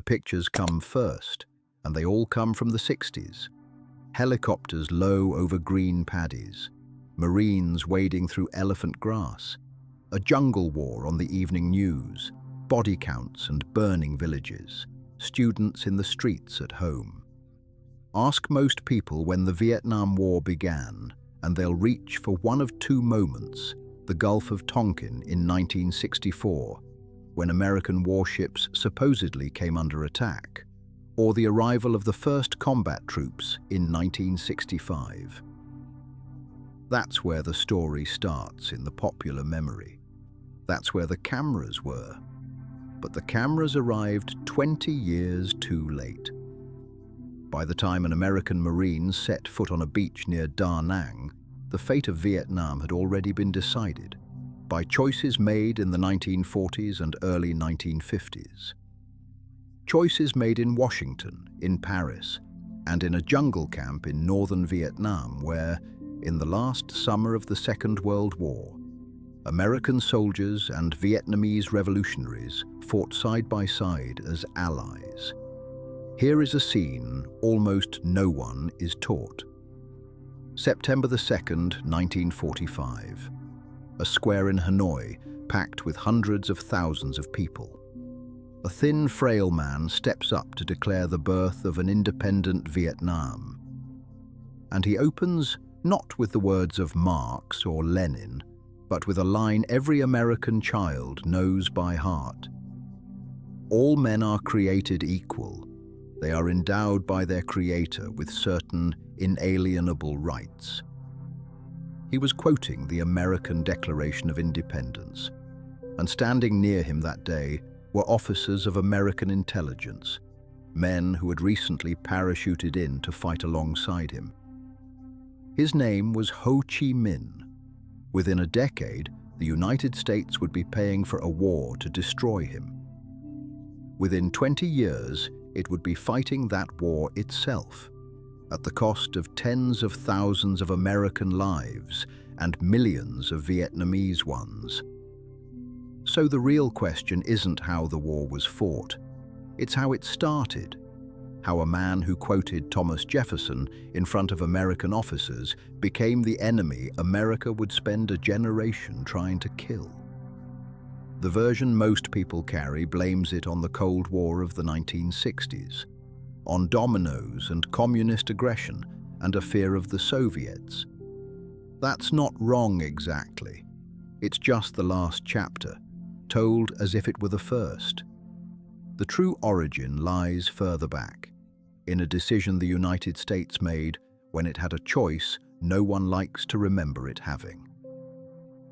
The pictures come first, and they all come from the 60s. Helicopters low over green paddies, Marines wading through elephant grass, a jungle war on the evening news, body counts and burning villages, students in the streets at home. Ask most people when the Vietnam War began, and they'll reach for one of two moments: the Gulf of Tonkin in 1964, when American warships supposedly came under attack, or the arrival of the first combat troops in 1965. That's where the story starts in the popular memory. That's where the cameras were. But the cameras arrived 20 years too late. By the time an American Marine set foot on a beach near Da Nang, the fate of Vietnam had already been decided by choices made in the 1940s and early 1950s. Choices made in Washington, in Paris, and in a jungle camp in northern Vietnam where, in the last summer of the Second World War, American soldiers and Vietnamese revolutionaries fought side by side as allies. Here is a scene almost no one is taught. September the 2nd, 1945. A square in Hanoi, packed with hundreds of thousands of people. A thin, frail man steps up to declare the birth of an independent Vietnam. And he opens not with the words of Marx or Lenin, but with a line every American child knows by heart. All men are created equal. They are endowed by their Creator with certain inalienable rights. He was quoting the American Declaration of Independence, and standing near him that day were officers of American intelligence, men who had recently parachuted in to fight alongside him. His name was Ho Chi Minh. Within a decade, the United States would be paying for a war to destroy him. Within 20 years, it would be fighting that war itself, at the cost of tens of thousands of American lives and millions of Vietnamese ones. So the real question isn't how the war was fought, it's how it started, how a man who quoted Thomas Jefferson in front of American officers became the enemy America would spend a generation trying to kill. The version most people carry blames it on the Cold War of the 1960s, on dominoes and communist aggression and a fear of the Soviets. That's not wrong exactly. It's just the last chapter, told as if it were the first. The true origin lies further back, in a decision the United States made when it had a choice no one likes to remember it having.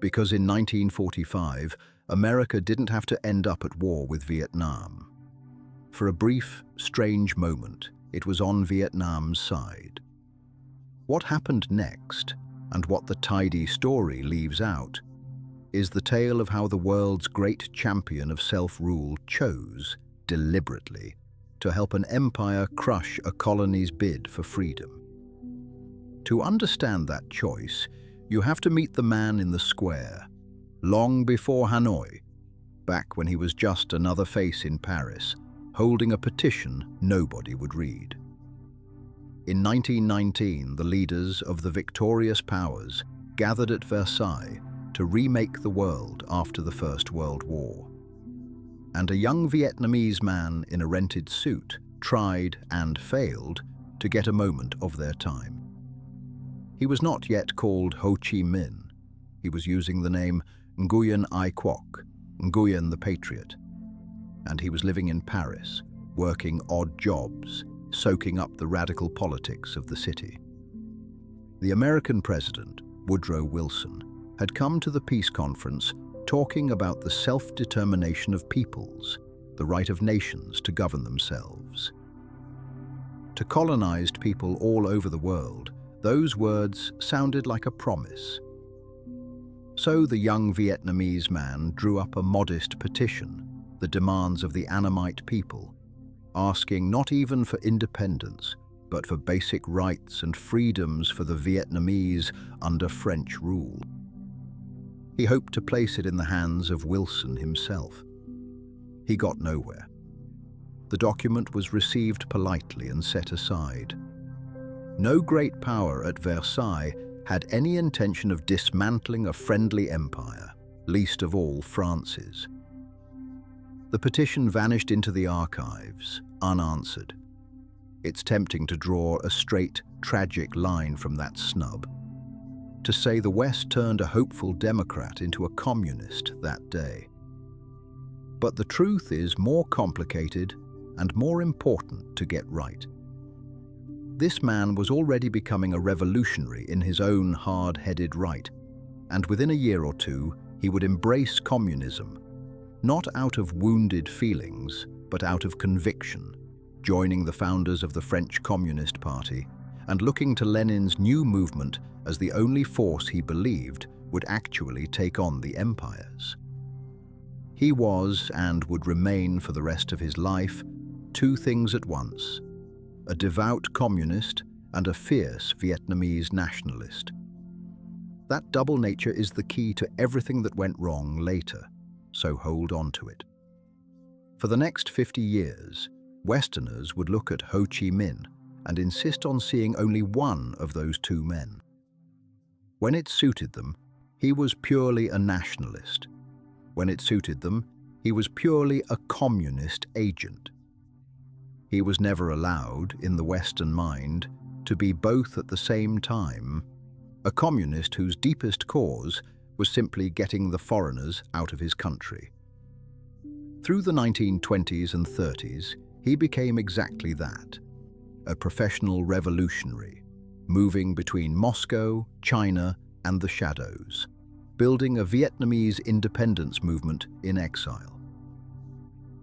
Because in 1945, America didn't have to end up at war with Vietnam. For a brief, strange moment, it was on Vietnam's side. What happened next, and what the tidy story leaves out, is the tale of how the world's great champion of self-rule chose, deliberately, to help an empire crush a colony's bid for freedom. To understand that choice, you have to meet the man in the square, long before Hanoi, back when he was just another face in Paris, holding a petition nobody would read. In 1919, the leaders of the victorious powers gathered at Versailles to remake the world after the First World War. And a young Vietnamese man in a rented suit tried and failed to get a moment of their time. He was not yet called Ho Chi Minh. He was using the name Nguyen Ai Quoc, Nguyen the Patriot. And he was living in Paris, working odd jobs, soaking up the radical politics of the city. The American president, Woodrow Wilson, had come to the peace conference talking about the self-determination of peoples, the right of nations to govern themselves. To colonized people all over the world, those words sounded like a promise. So the young Vietnamese man drew up a modest petition, the demands of the Annamite people, asking not even for independence, but for basic rights and freedoms for the Vietnamese under French rule. He hoped to place it in the hands of Wilson himself. He got nowhere. The document was received politely and set aside. No great power at Versailles had any intention of dismantling a friendly empire, least of all France's. The petition vanished into the archives, unanswered. It's tempting to draw a straight, tragic line from that snub, to say the West turned a hopeful Democrat into a communist that day. But the truth is more complicated and more important to get right. This man was already becoming a revolutionary in his own hard-headed right, and within a year or two, he would embrace communism, not out of wounded feelings, but out of conviction, joining the founders of the French Communist Party and looking to Lenin's new movement as the only force he believed would actually take on the empires. He was, and would remain for the rest of his life, two things at once: a devout communist and a fierce Vietnamese nationalist. That double nature is the key to everything that went wrong later, so hold on to it. For the next 50 years, Westerners would look at Ho Chi Minh and insist on seeing only one of those two men. When it suited them, he was purely a nationalist. When it suited them, he was purely a communist agent. He was never allowed, in the Western mind, to be both at the same time, a communist whose deepest cause was simply getting the foreigners out of his country. Through the 1920s and 30s, he became exactly that, a professional revolutionary, moving between Moscow, China, and the shadows, building a Vietnamese independence movement in exile.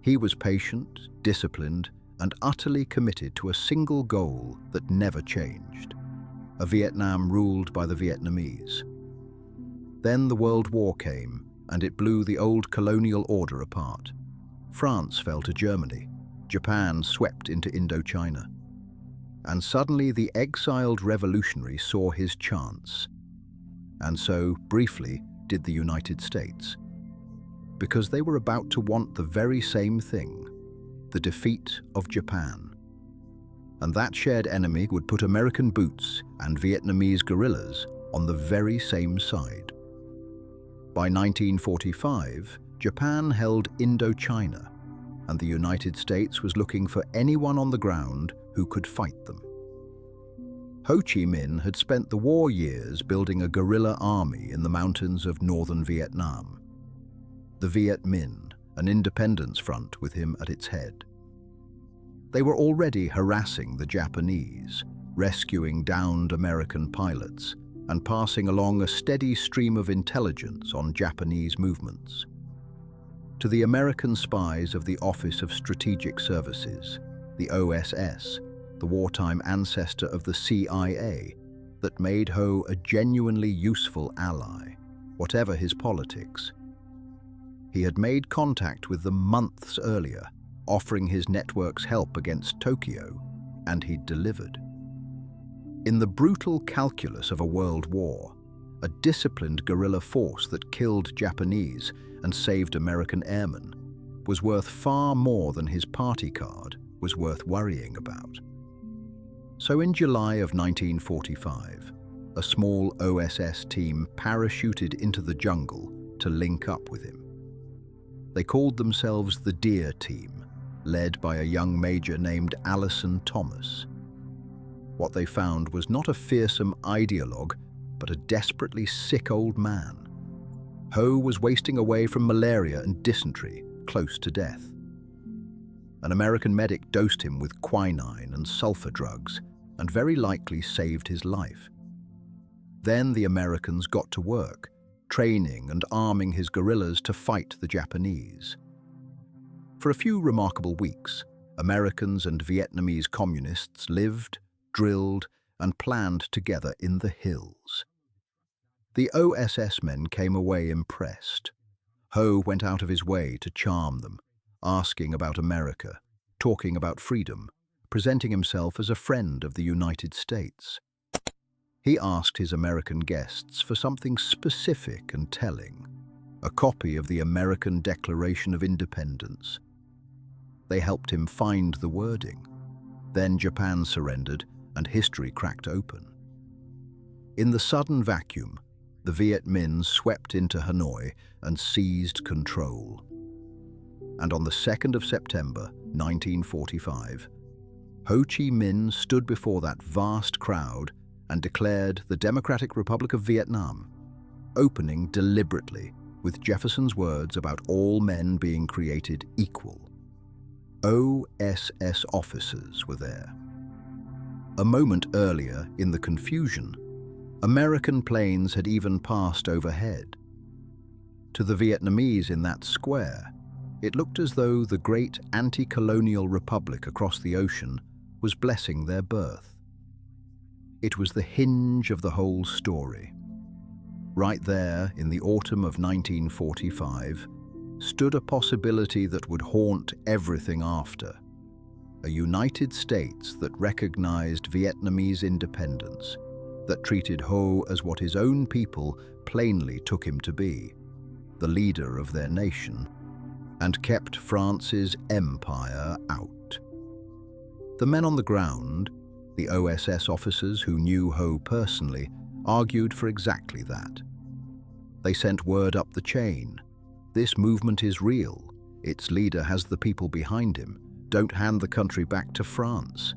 He was patient, disciplined, and utterly committed to a single goal that never changed: a Vietnam ruled by the Vietnamese. Then the World War came, and it blew the old colonial order apart. France fell to Germany, Japan swept into Indochina. And suddenly the exiled revolutionary saw his chance. And so, briefly, did the United States. Because they were about to want the very same thing: the defeat of Japan. And that shared enemy would put American boots and Vietnamese guerrillas on the very same side. By 1945, Japan held Indochina, and the United States was looking for anyone on the ground who could fight them. Ho Chi Minh had spent the war years building a guerrilla army in the mountains of northern Vietnam. The Viet Minh, an independence front with him at its head. They were already harassing the Japanese, rescuing downed American pilots, and passing along a steady stream of intelligence on Japanese movements. To the American spies of the Office of Strategic Services, the OSS, the wartime ancestor of the CIA, that made Ho a genuinely useful ally, whatever his politics. He had made contact with them months earlier, offering his network's help against Tokyo, and he'd delivered. In the brutal calculus of a world war, a disciplined guerrilla force that killed Japanese and saved American airmen was worth far more than his party card was worth worrying about. So in July of 1945, a small OSS team parachuted into the jungle to link up with him. They called themselves the Deer Team, led by a young major named Allison Thomas. What they found was not a fearsome ideologue, but a desperately sick old man. Ho was wasting away from malaria and dysentery, close to death. An American medic dosed him with quinine and sulfur drugs, and very likely saved his life. Then the Americans got to work, training and arming his guerrillas to fight the Japanese. For a few remarkable weeks, Americans and Vietnamese communists lived, drilled, and planned together in the hills. The OSS men came away impressed. Ho went out of his way to charm them, asking about America, talking about freedom, presenting himself as a friend of the United States. He asked his American guests for something specific and telling: a copy of the American Declaration of Independence. They helped him find the wording. Then Japan surrendered and history cracked open. In the sudden vacuum, the Viet Minh swept into Hanoi and seized control. And on the 2nd of September, 1945, Ho Chi Minh stood before that vast crowd and declared the Democratic Republic of Vietnam, opening deliberately with Jefferson's words about all men being created equal. OSS officers were there. A moment earlier, in the confusion, American planes had even passed overhead. To the Vietnamese in that square, it looked as though the great anti-colonial republic across the ocean was blessing their birth. It was the hinge of the whole story. Right there, in the autumn of 1945, stood a possibility that would haunt everything after. A United States that recognized Vietnamese independence, that treated Ho as what his own people plainly took him to be, the leader of their nation, and kept France's empire out. The men on the ground, the OSS officers who knew Ho personally, argued for exactly that. They sent word up the chain. This movement is real. Its leader has the people behind him. Don't hand the country back to France.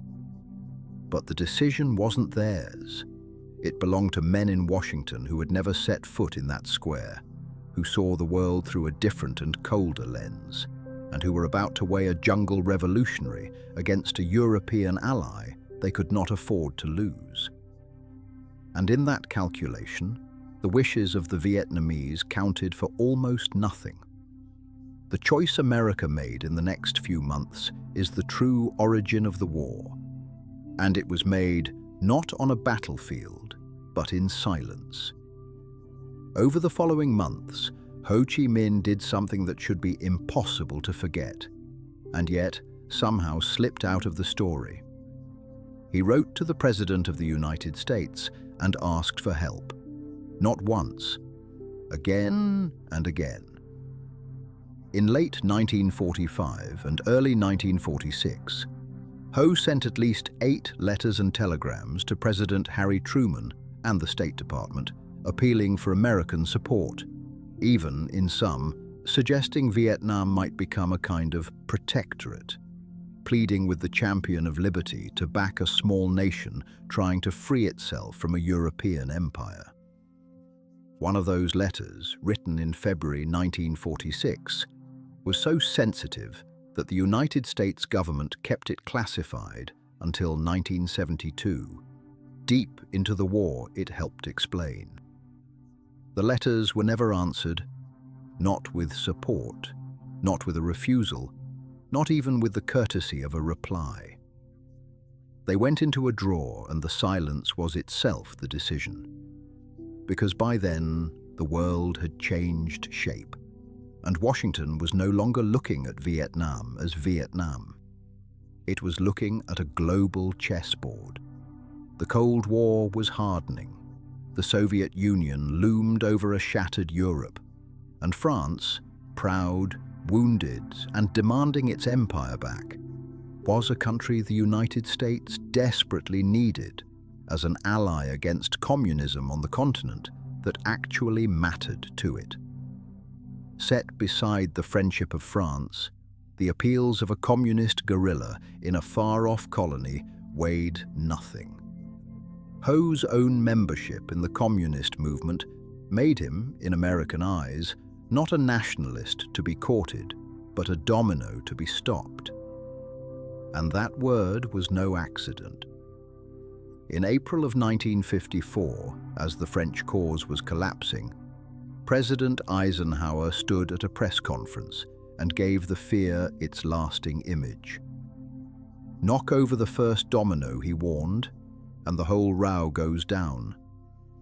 But the decision wasn't theirs. It belonged to men in Washington who had never set foot in that square, who saw the world through a different and colder lens, and who were about to weigh a jungle revolutionary against a European ally they could not afford to lose. And in that calculation, the wishes of the Vietnamese counted for almost nothing. The choice America made in the next few months is the true origin of the war, and it was made not on a battlefield, but in silence. Over the following months, Ho Chi Minh did something that should be impossible to forget, and yet somehow slipped out of the story. He wrote to the President of the United States and asked for help. Not once, again and again. In late 1945 and early 1946, Ho sent at least 8 letters and telegrams to President Harry Truman and the State Department, appealing for American support, even, in some, suggesting Vietnam might become a kind of protectorate, pleading with the champion of liberty to back a small nation trying to free itself from a European empire. One of those letters, written in February 1946, was so sensitive that the United States government kept it classified until 1972. Deep into the war, it helped explain. The letters were never answered, not with support, not with a refusal, not even with the courtesy of a reply. They went into a drawer, and the silence was itself the decision. Because by then, the world had changed shape, and Washington was no longer looking at Vietnam as Vietnam. It was looking at a global chessboard. The Cold War was hardening. The Soviet Union loomed over a shattered Europe, and France, proud, wounded, and demanding its empire back, was a country the United States desperately needed as an ally against communism on the continent that actually mattered to it. Set beside the friendship of France, the appeals of a communist guerrilla in a far-off colony weighed nothing. Ho's own membership in the communist movement made him, in American eyes, not a nationalist to be courted, but a domino to be stopped. And that word was no accident. In April of 1954, as the French cause was collapsing, President Eisenhower stood at a press conference and gave the fear its lasting image. Knock over the first domino, he warned, and the whole row goes down.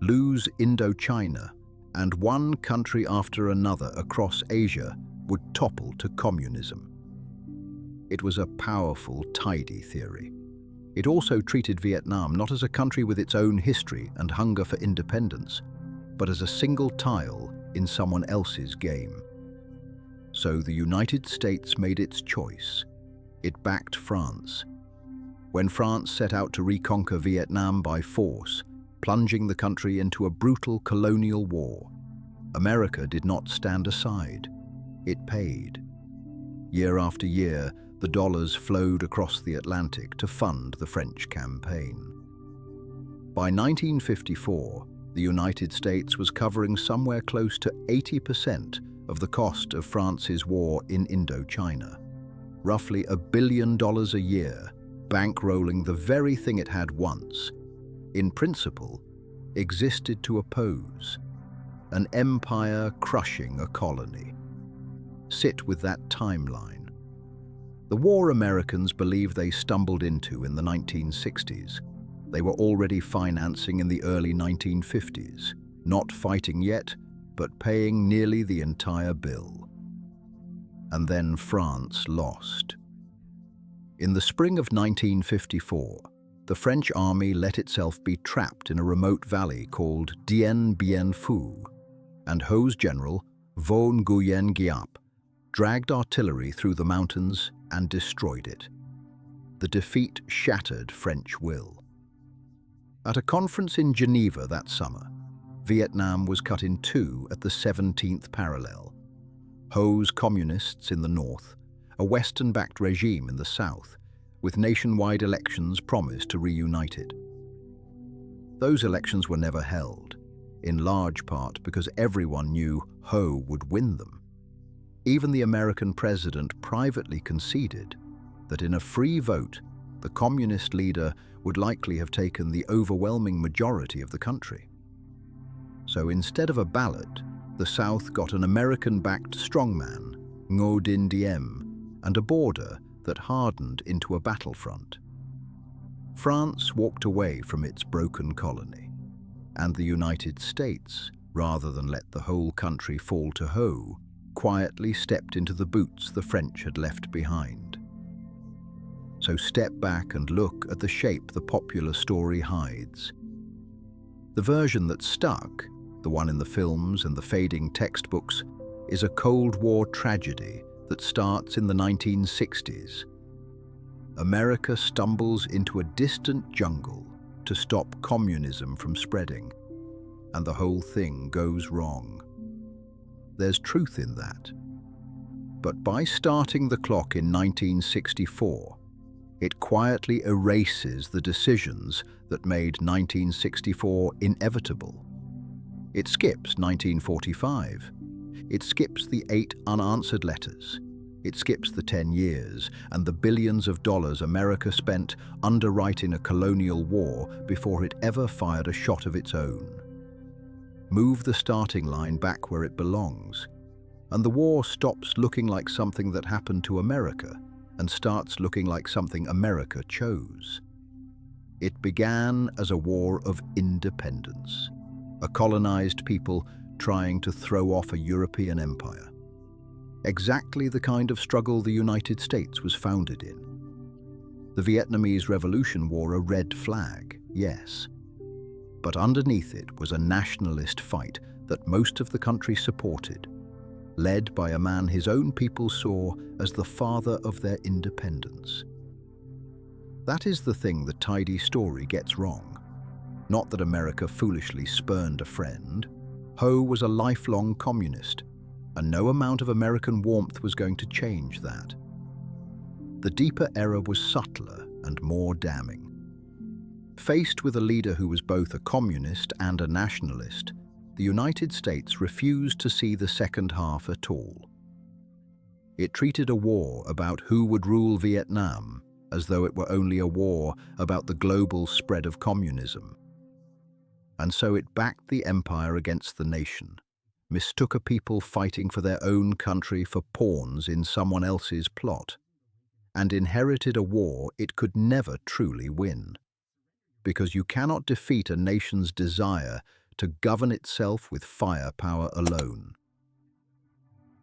Lose Indochina, and one country after another across Asia would topple to communism. It was a powerful, tidy theory. It also treated Vietnam not as a country with its own history and hunger for independence, but as a single tile in someone else's game. So the United States made its choice, It backed France. When France set out to reconquer Vietnam by force, plunging the country into a brutal colonial war, America did not stand aside. It paid. Year after year, the dollars flowed across the Atlantic to fund the French campaign. By 1954, the United States was covering somewhere close to 80% of the cost of France's war in Indochina. Roughly $1 billion a year, bankrolling the very thing it had once, in principle, existed to oppose. An empire crushing a colony. Sit with that timeline. The war Americans believe they stumbled into in the 1960s, they were already financing in the early 1950s, not fighting yet, but paying nearly the entire bill. And then France lost. In the spring of 1954, the French army let itself be trapped in a remote valley called Dien Bien Phu, and Ho's general, Vo Nguyen Giap, dragged artillery through the mountains and destroyed it. The defeat shattered French will. At a conference in Geneva that summer, Vietnam was cut in two at the 17th parallel. Ho's communists in the north, a Western-backed regime in the south, with nationwide elections promised to reunite it. Those elections were never held, in large part because everyone knew Ho would win them. Even the American president privately conceded that in a free vote, the communist leader would likely have taken the overwhelming majority of the country. So instead of a ballot, the South got an American-backed strongman, Ngo Dinh Diem, and a border that hardened into a battlefront. France walked away from its broken colony, and the United States, rather than let the whole country fall to Ho, quietly stepped into the boots the French had left behind. So step back and look at the shape the popular story hides. The version that stuck, the one in the films and the fading textbooks, is a Cold War tragedy that starts in the 1960s. America stumbles into a distant jungle to stop communism from spreading, and the whole thing goes wrong. There's truth in that. But by starting the clock in 1964, it quietly erases the decisions that made 1964 inevitable. It skips 1945. It skips the 8 unanswered letters. It skips the 10 years and the billions of dollars America spent underwriting a colonial war before it ever fired a shot of its own. Move the starting line back where it belongs, and the war stops looking like something that happened to America and starts looking like something America chose. It began as a war of independence, a colonized people trying to throw off a European empire. Exactly the kind of struggle the United States was founded in. The Vietnamese Revolution wore a red flag, yes, but underneath it was a nationalist fight that most of the country supported, led by a man his own people saw as the father of their independence. That is the thing the tidy story gets wrong. Not that America foolishly spurned a friend. Ho was a lifelong communist, and no amount of American warmth was going to change that. The deeper error was subtler and more damning. Faced with a leader who was both a communist and a nationalist, the United States refused to see the second half at all. It treated a war about who would rule Vietnam as though it were only a war about the global spread of communism. And so it backed the empire against the nation, mistook a people fighting for their own country for pawns in someone else's plot, and inherited a war it could never truly win. Because you cannot defeat a nation's desire to govern itself with firepower alone.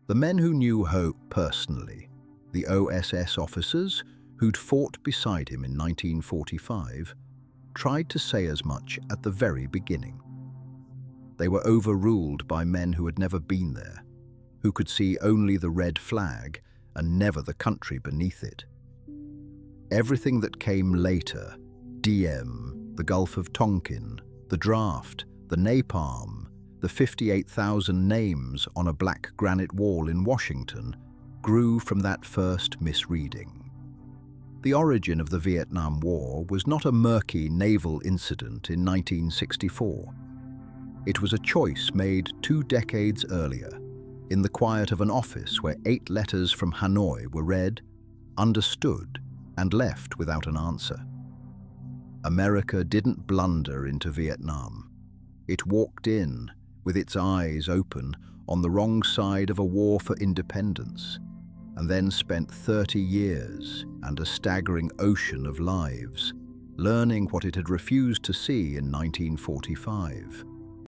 The men who knew Ho personally, the OSS officers who'd fought beside him in 1945, tried to say as much at the very beginning. They were overruled by men who had never been there, who could see only the red flag and never the country beneath it. Everything that came later, Diem, the Gulf of Tonkin, the draft, the napalm, the 58,000 names on a black granite wall in Washington, grew from that first misreading. The origin of the Vietnam War was not a murky naval incident in 1964. It was a choice made 2 decades earlier, in the quiet of an office where 8 letters from Hanoi were read, understood, and left without an answer. America didn't blunder into Vietnam. It walked in, with its eyes open, on the wrong side of a war for independence, and then spent 30 years and a staggering ocean of lives, learning what it had refused to see in 1945.